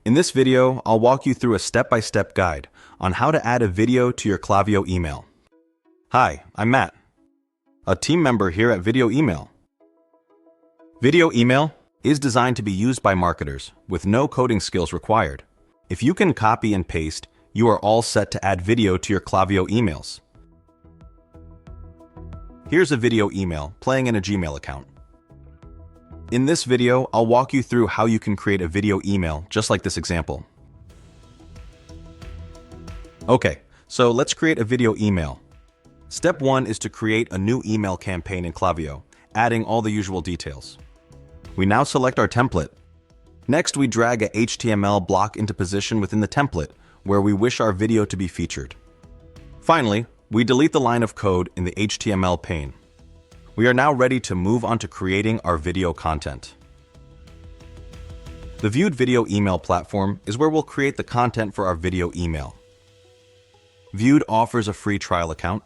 In this video, I'll walk you through a step-by-step guide on how to add a video to your Klaviyo email. Hi, I'm Matt, a team member here at Video Email. Video email is designed to be used by marketers with no coding skills required. If you can copy and paste, you are all set to add video to your Klaviyo emails. Here's a video email playing in a Gmail account. In this video, I'll walk you through how you can create a video email just like this example. Okay, so let's create a video email. Step 1 is to create a new email campaign in Klaviyo, adding all the usual details. We now select our template. Next, we drag a HTML block into position within the template where we wish our video to be featured. Finally, we delete the line of code in the HTML pane. We are now ready to move on to creating our video content. The viewed video email platform is where we'll create the content for our video email. Viewed offers a free trial account.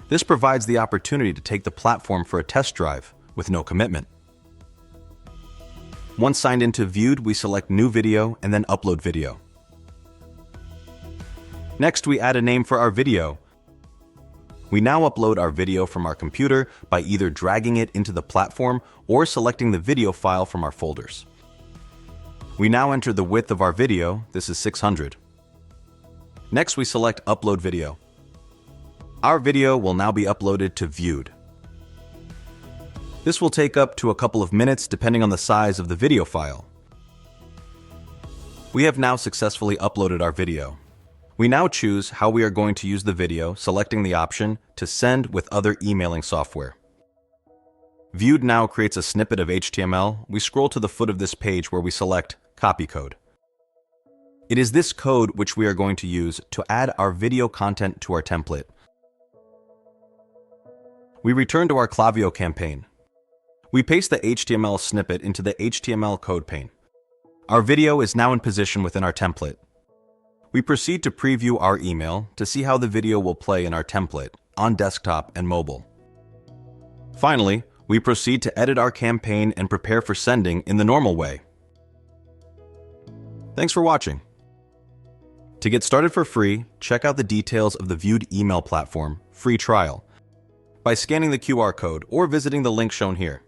This provides the opportunity to take the platform for a test drive with no commitment. Once signed into Viewed, we select New Video and then Upload Video. Next, we add a name for our video. We now upload our video from our computer by either dragging it into the platform or selecting the video file from our folders. We now enter the width of our video. This is 600. Next, we select Upload Video. Our video will now be uploaded to Viewed. This will take up to a couple of minutes depending on the size of the video file. We have now successfully uploaded our video. We now choose how we are going to use the video, selecting the option to send with other emailing software. Viewed now creates a snippet of HTML. We scroll to the foot of this page where we select Copy Code. It is this code which we are going to use to add our video content to our template. We return to our Klaviyo campaign. We paste the HTML snippet into the HTML code pane. Our video is now in position within our template. We proceed to preview our email to see how the video will play in our template on desktop and mobile. Finally, we proceed to edit our campaign and prepare for sending in the normal way. Thanks for watching. To get started for free, check out the details of the Viewed email platform free trial by scanning the QR code or visiting the link shown here.